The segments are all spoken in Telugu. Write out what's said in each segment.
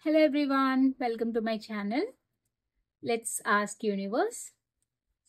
Hello everyone, welcome to my channel. Let's ask universe.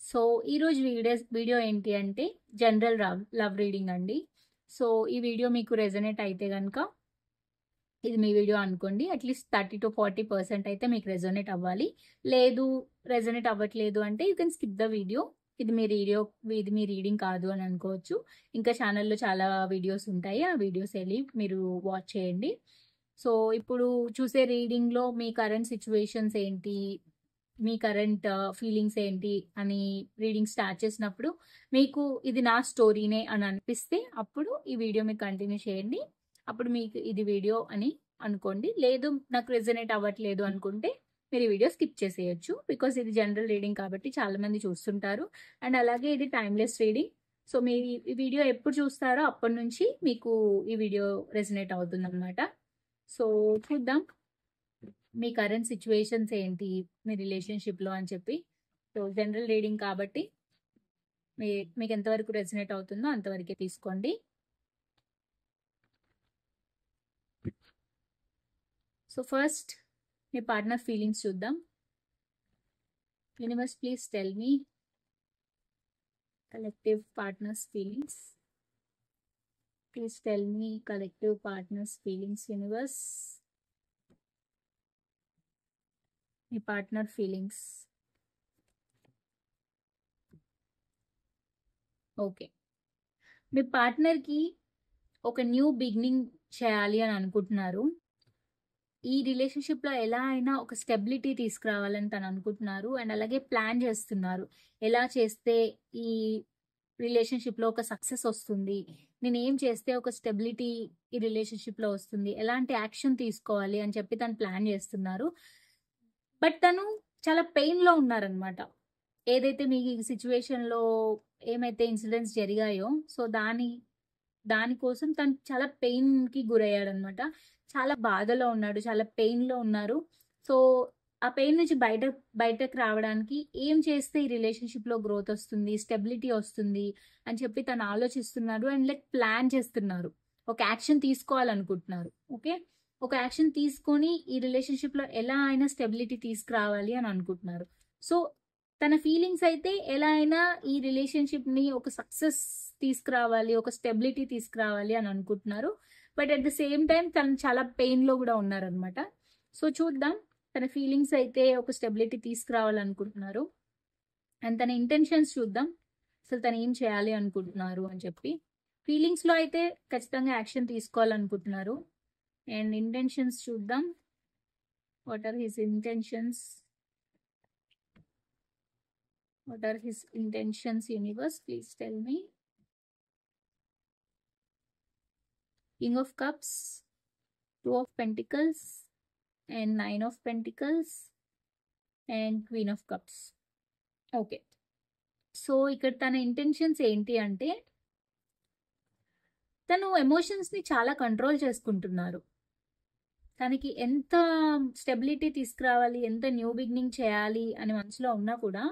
So ఈరోజు వీడియో ఏంటి అంటే జనరల్ లవ్ రీడింగ్ అండి. సో ఈ వీడియో మీకు రెజనేట్ అయితే కనుక ఇది మీ వీడియో అనుకోండి. అట్లీస్ట్ 30 to 40% అయితే మీకు రెజనేట్ అవ్వాలి. లేదు రెజనేట్ అవ్వట్లేదు అంటే you can skip the video. ఇది మీ రీడింగ్ కాదు అని అనుకోవచ్చు. ఇంకా ఛానల్లో చాలా వీడియోస్ ఉంటాయి, ఆ వీడియోస్ వెళ్ళి మీరు వాచ్ చేయండి. సో ఇప్పుడు చూసే రీడింగ్లో మీ కరెంట్ సిచ్యువేషన్స్ ఏంటి, మీ కరెంట్ ఫీలింగ్స్ ఏంటి అని రీడింగ్ స్టార్ట్ చేసినప్పుడు మీకు ఇది నా స్టోరీనే అని అనిపిస్తే అప్పుడు ఈ వీడియో మీకు కంటిన్యూ చేయండి. అప్పుడు మీకు ఇది వీడియో అని అనుకోండి. లేదు నాకు రెజనేట్ అవ్వట్లేదు అనుకుంటే మీరు ఈ వీడియో స్కిప్ చేసేయచ్చు. బికాస్ ఇది జనరల్ రీడింగ్ కాబట్టి చాలా మంది చూస్తుంటారు. అండ్ అలాగే ఇది టైమ్లెస్ రీడింగ్. సో మీరు ఈ వీడియో ఎప్పుడు చూస్తారో అప్పటి నుంచి మీకు ఈ వీడియో రెజనేట్ అవుతుంది అనమాట. సో చూద్దాం మీ కరెంట్ సిచ్యువేషన్స్ ఏంటి మీ రిలేషన్షిప్లో అని చెప్పి. సో జనరల్ రీడింగ్ కాబట్టి మీకు ఎంతవరకు రెజనేట్ అవుతుందో అంతవరకే తీసుకోండి. సో ఫస్ట్ మీ పార్ట్నర్ ఫీలింగ్స్ చూద్దాం. Universe please tell me collective partners feelings. Please tell me collective partners feelings universe. మీ పార్ట్నర్ ఫీలింగ్స్. ఓకే, మీ పార్ట్నర్కి ఒక న్యూ బిగినింగ్ చేయాలి అని అనుకుంటున్నారు. ఈ రిలేషన్షిప్లో ఎలా అయినా ఒక స్టెబిలిటీ తీసుకురావాలని తను అనుకుంటున్నారు. అండ్ అలాగే ప్లాన్ చేస్తున్నారు, ఎలా చేస్తే ఈ రిలేషన్షిప్లో ఒక సక్సెస్ వస్తుంది, నేను ఏం చేస్తే ఒక స్టెబిలిటీ ఈ రిలేషన్షిప్లో వస్తుంది, ఎలాంటి యాక్షన్ తీసుకోవాలి అని చెప్పి తను ప్లాన్ చేస్తున్నారు. బట్ తను చాలా పెయిన్లో ఉన్నారనమాట. ఏదైతే మీ సిచ్యువేషన్లో ఏమైతే ఇన్సిడెంట్స్ జరిగాయో సో దానికోసం తను చాలా పెయిన్కి గురయ్యాడనమాట. చాలా బాధలో ఉన్నాడు, చాలా పెయిన్లో ఉన్నారు. సో ఆ పెయిన్ నుంచి బయటకు రావడానికి ఏం చేస్తే ఈ రిలేషన్షిప్లో గ్రోత్ వస్తుంది, స్టెబిలిటీ వస్తుంది అని చెప్పి తను ఆలోచిస్తున్నారు. అండ్ ప్లాన్ చేస్తున్నారు, ఒక యాక్షన్ తీసుకోవాలనుకుంటున్నారు. ఓకే, ఒక యాక్షన్ తీసుకొని ఈ రిలేషన్షిప్లో ఎలా అయినా స్టెబిలిటీ తీసుకురావాలి అని అనుకుంటున్నారు. సో తన ఫీలింగ్స్ అయితే ఎలా అయినా ఈ రిలేషన్షిప్ని ఒక సక్సెస్ తీసుకురావాలి, ఒక స్టెబిలిటీ తీసుకురావాలి అని అనుకుంటున్నారు. But at the same time తను చాలా పెయిన్లో కూడా ఉన్నారనమాట. సో చూద్దాం, తన ఫీలింగ్స్ అయితే ఒక స్టెబిలిటీ తీసుకురావాలనుకుంటున్నారు. అండ్ తన ఇంటెన్షన్స్ చూద్దాం, అసలు తను ఏం చేయాలి అనుకుంటున్నారు అని చెప్పి. ఫీలింగ్స్లో అయితే ఖచ్చితంగా యాక్షన్ తీసుకోవాలనుకుంటున్నారు. అండ్ ఇంటెన్షన్స్ చూద్దాం, what are his intentions. What are his intentions, universe? Please tell me. King of Cups, Two of Pentacles, and Nine of Pentacles, and Queen of Cups. Okay. So ఇక్కడ తన ఇంటెన్షన్స్ ఏంటి అంటే తను ఎమోషన్స్ని చాలా కంట్రోల్ చేసుకుంటున్నారు. తనకి ఎంత స్టెబిలిటీ తీసుకురావాలి, ఎంత న్యూ బిగినింగ్ చేయాలి అని మనసులో ఉన్నా కూడా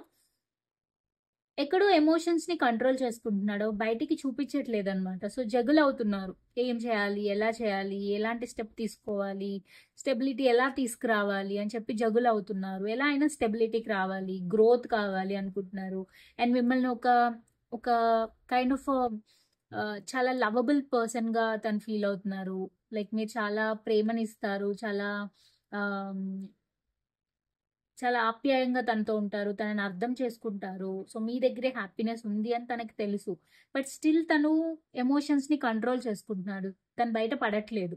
ఎక్కడో ఎమోషన్స్ని కంట్రోల్ చేసుకుంటున్నాడు, బయటికి చూపించట్లేదు అనమాట. సో జగులు అవుతున్నారు, ఏం చేయాలి, ఎలా చేయాలి, ఎలాంటి స్టెప్ తీసుకోవాలి, స్టెబిలిటీ ఎలా తీసుకురావాలి అని చెప్పి జగులు అవుతున్నారు. ఎలా అయినా స్టెబిలిటీకి రావాలి, గ్రోత్ కావాలి అనుకుంటున్నారు. అండ్ మిమ్మల్ని ఒక కైండ్ ఆఫ్ చాలా లవబుల్ పర్సన్గా తను ఫీల్ అవుతున్నారు. లైక్ మీరు చాలా ప్రేమనిస్తారు, చాలా ఆప్యాయంగా తనతో ఉంటారు, తనని అర్థం చేసుకుంటారు. సో మీ దగ్గరే హ్యాపీనెస్ ఉంది అని తనకి తెలుసు. బట్ స్టిల్ తను ఎమోషన్స్ని కంట్రోల్ చేసుకుంటున్నాడు, తను బయట పడట్లేదు.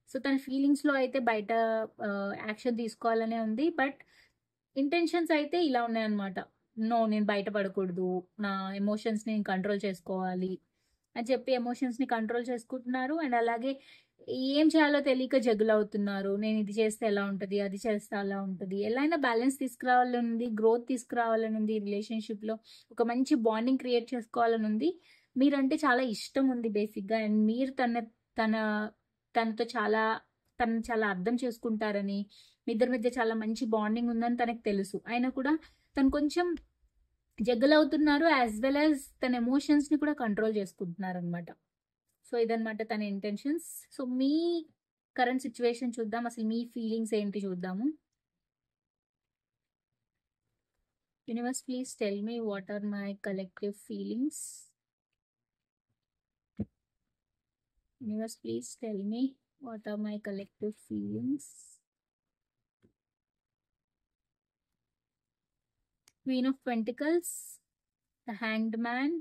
సో తన ఫీలింగ్స్లో అయితే బయట యాక్షన్ తీసుకోవాలనే ఉంది. బట్ ఇంటెన్షన్స్ అయితే ఇలా ఉన్నాయన్నమాట. నో, నేను బయట పడకూడదు, నా ఎమోషన్స్ని నేను కంట్రోల్ చేసుకోవాలి అని చెప్పి ఎమోషన్స్ని కంట్రోల్ చేసుకుంటున్నారు. అండ్ అలాగే ఏం చేయాలో తెలియక జగులు అవుతున్నారు. నేను ఇది చేస్తే ఎలా ఉంటుంది, అది చేస్తే అలా ఉంటుంది. ఎలా అయినా బ్యాలెన్స్ తీసుకురావాలని ఉంది, గ్రోత్ తీసుకురావాలని ఉంది, రిలేషన్షిప్లో ఒక మంచి బాండింగ్ క్రియేట్ చేసుకోవాలని ఉంది. మీరంటే చాలా ఇష్టం ఉంది బేసిక్గా. అండ్ మీరు తనతో తనని చాలా అర్థం చేసుకుంటారని, మీ ఇద్దరి మధ్య చాలా మంచి బాండింగ్ ఉందని తనకు తెలుసు. అయినా కూడా తను కొంచెం జగ్గల్ అవుతున్నారు, యాజ్ వెల్ యాజ్ తన ఎమోషన్స్ని కూడా కంట్రోల్ చేసుకుంటున్నారు అనమాట. సో ఇదనమాట తన ఇంటెన్షన్స్. సో మీ కరెంట్ సిచ్యువేషన్ చూద్దాం. అసలు మీ ఫీలింగ్స్ ఏంటి చూద్దాము. Universe please tell me what are my collective feelings. Universe please tell me what are my collective feelings. Queen of Pentacles, the Hanged Man,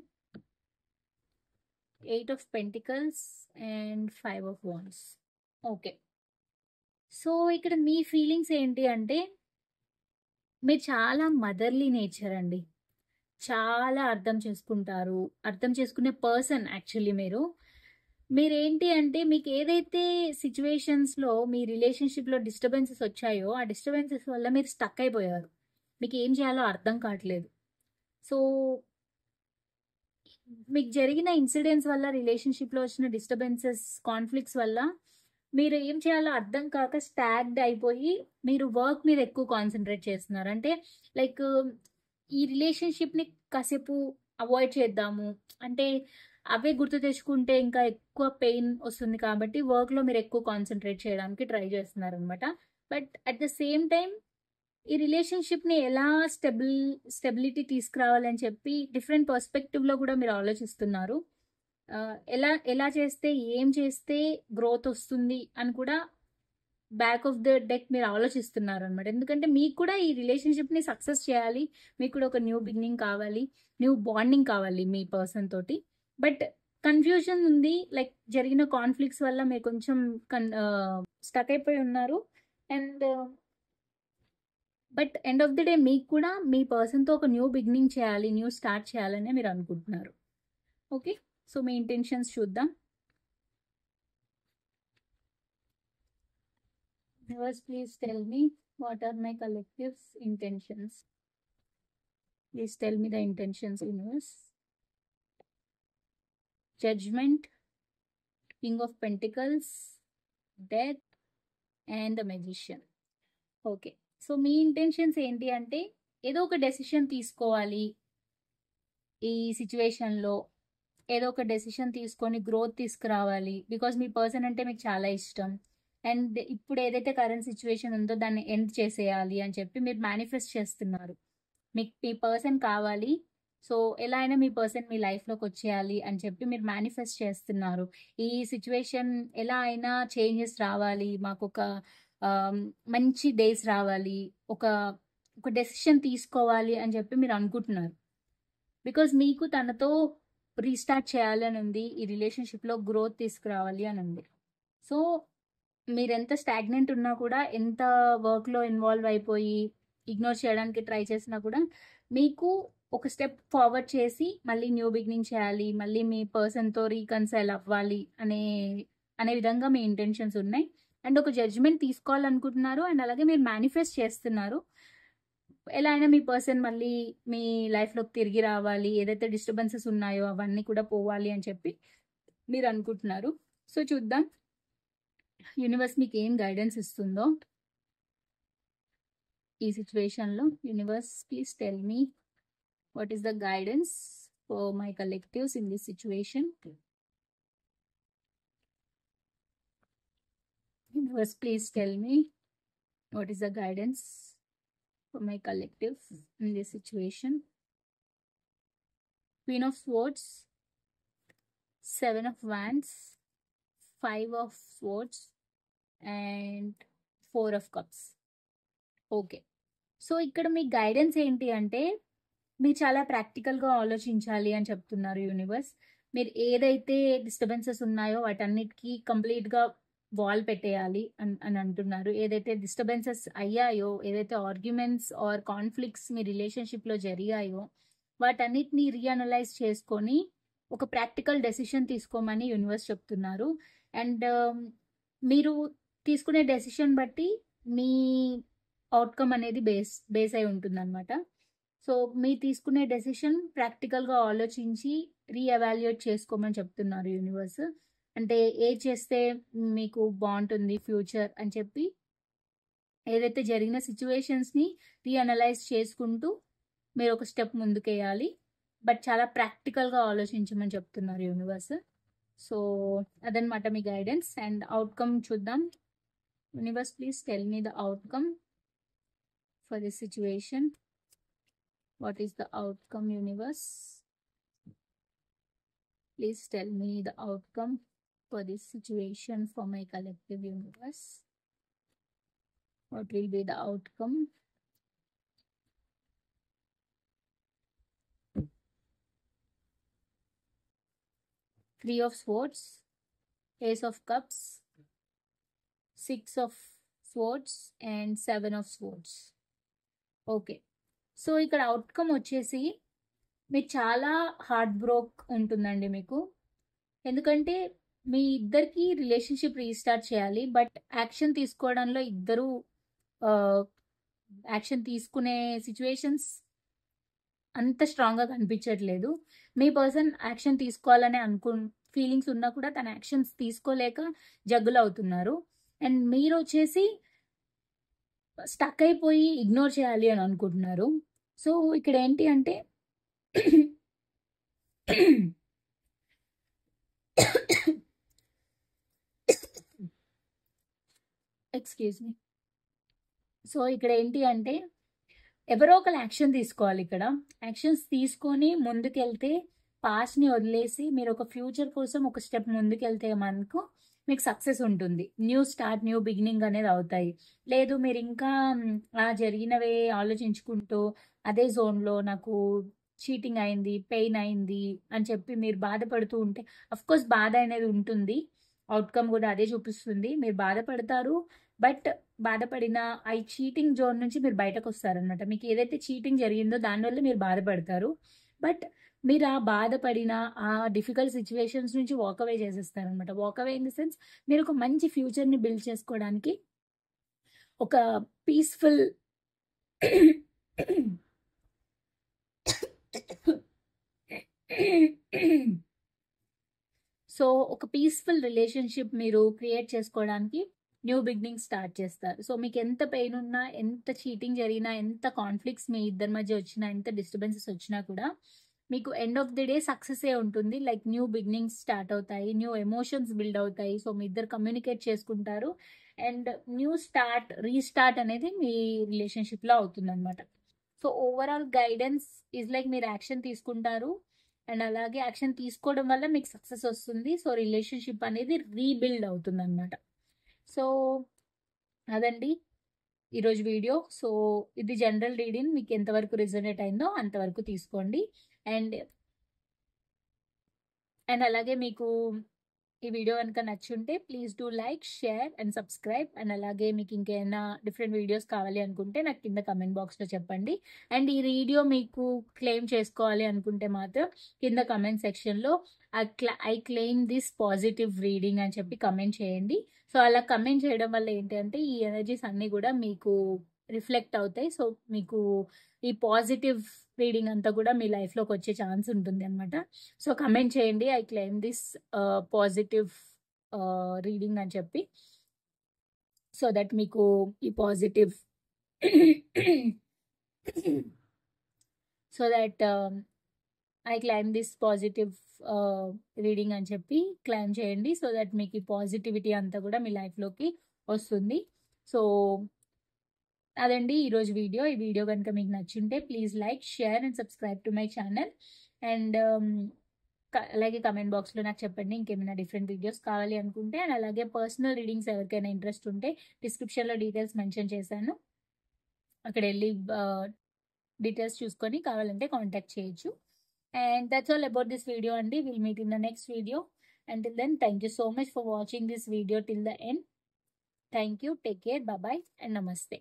8 of Pentacles and 5 of Wands. Okay, so ఇక్కడ మీ ఫీలింగ్స్ ఏంటి అంటే మీరు చాలా మదర్లీ నేచర్ అండి. చాలా అర్థం చేసుకుంటారు, అర్థం చేసుకునే పర్సన్ యాక్చువల్లీ. మీరేంటి అంటే మీకు ఏదైతే సిచ్యువేషన్స్లో మీ రిలేషన్షిప్లో డిస్టర్బెన్సెస్ వచ్చాయో ఆ డిస్టర్బెన్సెస్ వల్ల మీరు స్టక్ అయిపోయారు. మీకు ఏం చేయాలో అర్థం కావట్లేదు. సో మీకు జరిగిన ఇన్సిడెంట్స్ వల్ల, రిలేషన్షిప్లో వచ్చిన డిస్టర్బెన్సెస్, కాన్ఫ్లిక్ట్స్ వల్ల మీరు ఏం చేయాలో అర్థం కాక స్టాగ్డ్ అయిపోయి మీరు వర్క్ మీద ఎక్కువ కాన్సన్ట్రేట్ చేస్తున్నారు. అంటే లైక్ ఈ రిలేషన్షిప్ని కాసేపు అవాయిడ్ చేద్దాము అంటే అవే గుర్తు తెచ్చుకుంటే ఇంకా ఎక్కువ పెయిన్ వస్తుంది కాబట్టి వర్క్లో మీరు ఎక్కువ కాన్సన్ట్రేట్ చేయడానికి ట్రై చేస్తున్నారు అనమాట. But at the same time ఈ రిలేషన్షిప్ని ఎలా స్టెబిలిటీ తీసుకురావాలని చెప్పి డిఫరెంట్ పర్స్పెక్టివ్లో కూడా మీరు ఆలోచిస్తున్నారు. ఎలా చేస్తే, ఏం చేస్తే గ్రోత్ వస్తుంది అని కూడా బ్యాక్ ఆఫ్ ద డెక్ మీరు ఆలోచిస్తున్నారు అనమాట. ఎందుకంటే మీకు కూడా ఈ రిలేషన్షిప్ని సక్సెస్ చేయాలి, మీకు కూడా ఒక న్యూ బిగినింగ్ కావాలి, న్యూ బాండింగ్ కావాలి మీ పర్సన్ తోటి. బట్ కన్ఫ్యూజన్ ఉంది, లైక్ జరిగిన కాన్ఫ్లిక్ట్స్ వల్ల మీరు కొంచెం స్టక్ అయిపోయి ఉన్నారు. And but end of the day మీకు కూడా మీ పర్సన్తో ఒక న్యూ బిగినింగ్ చేయాలి, న్యూ స్టార్ట్ చేయాలని మీరు అనుకుంటున్నారు. ఓకే, సో మీ ఇంటెన్షన్స్ చూద్దాం. Universe, please tell me what are my collective's intentions. Please tell me the intentions, universe. Judgment, King of Pentacles, Death and the Magician. Okay, so me intentions ఏంటి అంటే ఏదో ఒక డెసిషన్ తీసుకోవాలి ఈ సిచ్యువేషన్లో, ఏదో ఒక డెసిషన్ తీసుకొని గ్రోత్ తీసుకురావాలి. బికాజ్ మీ పర్సన్ అంటే మీకు చాలా ఇష్టం. అండ్ ఇప్పుడు ఏదైతే కరెంట్ సిచ్యువేషన్ ఉందో దాన్ని ఎండ్ చేసేయాలి అని చెప్పి మీరు మేనిఫెస్ట్ చేస్తున్నారు. మీకు మీ పర్సన్ కావాలి, సో ఎలా అయినా మీ పర్సన్ మీ లైఫ్లోకి వచ్చేయాలి అని చెప్పి మీరు మేనిఫెస్ట్ చేస్తున్నారు. ఈ సిచ్యువేషన్ ఎలా అయినా చేంజెస్ రావాలి, మాకు ఒక మంచి డేస్ రావాలి, ఒక డెసిషన్ తీసుకోవాలి అని చెప్పి మీరు అనుకుంటున్నారు. బికాజ్ మీకు తనతో రీస్టార్ట్ చేయాలి అని ఉంది, ఈ రిలేషన్షిప్లో గ్రోత్ తీసుకురావాలి అని ఉంది. సో మీరు ఎంత స్టాగ్నెంట్ ఉన్నా కూడా, ఎంత వర్క్లో ఇన్వాల్వ్ అయిపోయి ఇగ్నోర్ చేయడానికి ట్రై చేసినా కూడా మీకు ఒక స్టెప్ ఫార్వర్డ్ చేసి మళ్ళీ న్యూ బిగినింగ్ చేయాలి, మళ్ళీ మీ పర్సన్తో రీకన్సైల్ అవ్వాలి అనే విధంగా మీ ఇంటెన్షన్స్ ఉన్నాయి. అండ్ ఒక జడ్జ్మెంట్ తీసుకోవాలనుకుంటున్నారు. అండ్ అలాగే మీరు మేనిఫెస్ట్ చేస్తున్నారు ఎలా అయినా మీ పర్సన్ మళ్ళీ మీ లైఫ్లోకి తిరిగి రావాలి, ఏదైతే డిస్టర్బెన్సెస్ ఉన్నాయో అవన్నీ కూడా పోవాలి అని చెప్పి మీరు అనుకుంటున్నారు. సో చూద్దాం యూనివర్స్ మీకు ఏం గైడెన్స్ ఇస్తుందో ఈ సిచ్యువేషన్లో. Universe please tell me what is the guidance for my collectives in this situation. Universe please tell me what is the guidance for my collective in this situation. Queen of Swords, 7 of Wands, 5 of Swords and 4 of Cups. Okay, so ఇక్కడ మీ గైడెన్స్ ఏంటి అంటే మీరు చాలా ప్రాక్టికల్గా ఆలోచించాలి అని చెప్తున్నారు యూనివర్స్. మీరు ఏదైతే డిస్టర్బెన్సెస్ ఉన్నాయో వాటన్నిటికీ కంప్లీట్గా వాల్ పెట్టేయాలి అని అంటున్నారు. ఏదైతే డిస్టర్బెన్సెస్ అయ్యాయో, ఏదైతే ఆర్గ్యుమెంట్స్ ఆర్ కాన్ఫ్లిక్ట్స్ మీ రిలేషన్షిప్లో జరిగాయో వాటన్నిటిని రీఅనలైజ్ చేసుకొని ఒక ప్రాక్టికల్ డెసిషన్ తీసుకోమని యూనివర్స్ చెప్తున్నారు. అండ్ మీరు తీసుకునే డెసిషన్ బట్టి మీ అవుట్కమ్ అనేది బేస్ అయి ఉంటుందన్నమాట. సో మీరు తీసుకునే డెసిషన్ ప్రాక్టికల్గా ఆలోచించి రీఎవాల్యుయేట్ చేసుకోమని చెప్తున్నారు యూనివర్స్. అంటే ఏది చేస్తే మీకు బాగుంటుంది ఫ్యూచర్ అని చెప్పి ఏదైతే జరిగిన సిచ్యువేషన్స్ని రీఅనలైజ్ చేసుకుంటూ మీరు ఒక స్టెప్ ముందుకేయాలి. బట్ చాలా ప్రాక్టికల్గా ఆలోచించమని చెప్తున్నారు యూనివర్స్. సో అదనమాట మీ గైడెన్స్. అండ్ అవుట్కమ్ చూద్దాం. Universe, please tell me the outcome for this situation. What is the outcome, universe? Please tell me the outcome for this situation for my collective universe. What will be the outcome? Three of Swords, Ace of Cups, Six of Swords and Seven of Swords. Okay, so ఇక్కడ అవుట్కమ్ వచ్చేసి మీరు చాలా హార్ట్ బ్రోక్ ఉంటుందండి మీకు. ఎందుకంటే మీ ఇద్దరికి రిలేషన్షిప్ రీస్టార్ట్ చేయాలి, బట్ యాక్షన్ తీసుకోవడంలో ఇద్దరు యాక్షన్ తీసుకునే సిచ్యువేషన్స్ అంత స్ట్రాంగ్గా కనిపించట్లేదు. మీ పర్సన్ యాక్షన్ తీసుకోవాలనే ఫీలింగ్స్ ఉన్నా కూడా తన యాక్షన్స్ తీసుకోలేక జగ్గులు అవుతున్నారు. అండ్ మీరు వచ్చేసి స్టక్ అయిపోయి ఇగ్నోర్ చేయాలి అని అనుకుంటున్నారు. సో ఇక్కడ ఏంటి అంటే ఎక్స్క్యూజ్ మీ. సో ఇక్కడ ఏంటి అంటే ఎవరో ఒకరు యాక్షన్ తీసుకోవాలి. ఇక్కడ యాక్షన్స్ తీసుకొని ముందుకెళ్తే, పాస్ట్ని వదిలేసి మీరు ఒక ఫ్యూచర్ కోసం ఒక స్టెప్ ముందుకెళ్తే మీకు సక్సెస్ ఉంటుంది. న్యూ స్టార్ట్, న్యూ బిగినింగ్ అనేది అవుతాయి. లేదు మీరు ఇంకా జరిగినవే ఆలోచించుకుంటూ అదే జోన్లో నాకు చీటింగ్ అయింది, పెయిన్ అయింది అని చెప్పి మీరు బాధపడుతూ ఉంటే, అఫ్కోర్స్ బాధ అనేది ఉంటుంది, అవుట్కమ్ కూడా అదే చూపిస్తుంది. మీరు బాధపడతారు, బట్ బాధపడిన ఆ చీటింగ్ జోన్ నుంచి మీరు బయటకు వస్తారనమాట. మీకు ఏదైతే చీటింగ్ జరిగిందో దానివల్ల మీరు బాధపడతారు, బట్ మీరు ఆ బాధపడిన ఆ డిఫికల్ట్ సిచ్యువేషన్స్ నుంచి వాకవే చేసేస్తారనమాట. వాకవే ఇన్ ద సెన్స్ మీరు ఒక మంచి ఫ్యూచర్ని బిల్డ్ చేసుకోవడానికి ఒక పీస్ఫుల్ సో ఒక పీస్ఫుల్ రిలేషన్షిప్ మీరు క్రియేట్ చేసుకోవడానికి న్యూ బిగినింగ్ స్టార్ట్ చేస్తారు. సో మీకు ఎంత పెయిన్ ఉన్నా, ఎంత చీటింగ్ జరిగినా, ఎంత కాన్ఫ్లిక్ట్స్ మీ ఇద్దరి మధ్య వచ్చినా, ఎంత డిస్టర్బెన్సెస్ వచ్చినా కూడా మీకు ఎండ్ ఆఫ్ ది డే సక్సెసే ఉంటుంది. లైక్ న్యూ బిగినింగ్స్ స్టార్ట్ అవుతాయి, న్యూ ఎమోషన్స్ బిల్డ్ అవుతాయి. సో మీ ఇద్దరు కమ్యూనికేట్ చేసుకుంటారు అండ్ న్యూ స్టార్ట్, రీస్టార్ట్ అనేది మీ రిలేషన్షిప్లో అవుతుంది అనమాట. So overall guidance is like మీరు యాక్షన్ తీసుకుంటారు అండ్ అలాగే యాక్షన్ తీసుకోవడం వల్ల మీకు సక్సెస్ వస్తుంది. సో రిలేషన్షిప్ అనేది రీబిల్డ్ అవుతుంది అనమాట. సో అదండి ఈరోజు వీడియో. సో ఇది జనరల్ రీడింగ్, మీకు ఎంతవరకు రిజనేట్ అయిందో అంతవరకు తీసుకోండి. అండ్ అలాగే మీకు ఈ వీడియో కనుక నచ్చుంటే please do like, share and subscribe. And అలాగే మీకు ఇంకేమైనా డిఫరెంట్ వీడియోస్ కావాలి అనుకుంటే నాకు కింద కమెంట్ బాక్స్లో చెప్పండి. అండ్ ఈ వీడియో మీకు క్లెయిమ్ చేసుకోవాలి అనుకుంటే మాత్రం కింద కమెంట్ సెక్షన్లో I claim this positive reading అని చెప్పి కమెంట్ చేయండి. సో అలా కమెంట్ చేయడం వల్ల ఏంటంటే ఈ ఎనర్జీస్ అన్నీ కూడా మీకు రిఫ్లెక్ట్ అవుతాయి. సో మీకు ఈ పాజిటివ్ రీడింగ్ అంతా కూడా మీ లైఫ్లోకి వచ్చే ఛాన్స్ ఉంటుంది అనమాట. సో కమెంట్ చేయండి I claim this positive reading అని చెప్పి, సో దట్ మీకు ఈ positive so that I claim this positive reading అని చెప్పి క్లైమ్ చేయండి. సో దట్ మీకు ఈ పాజిటివిటీ అంతా కూడా మీ లైఫ్లోకి వస్తుంది. సో అదండి ఈరోజు వీడియో. ఈ వీడియో కనుక మీకు నచ్చుంటే please like, share and subscribe to my channel. And అలాగే కమెంట్ బాక్స్లో నాకు చెప్పండి ఇంకేమైనా డిఫరెంట్ వీడియోస్ కావాలి అనుకుంటే. అండ్ అలాగే పర్సనల్ రీడింగ్స్ ఎవరికైనా ఇంట్రెస్ట్ ఉంటే డిస్క్రిప్షన్లో డీటెయిల్స్ మెన్షన్ చేశాను, అక్కడ వెళ్ళి డీటెయిల్స్ చూసుకొని కావాలంటే కాంటాక్ట్ చేయొచ్చు. And that's all about this video, and we'll meet in the next video. Until then, thank you so much for watching this video till the end. Thank you, take care, bye bye and namaste.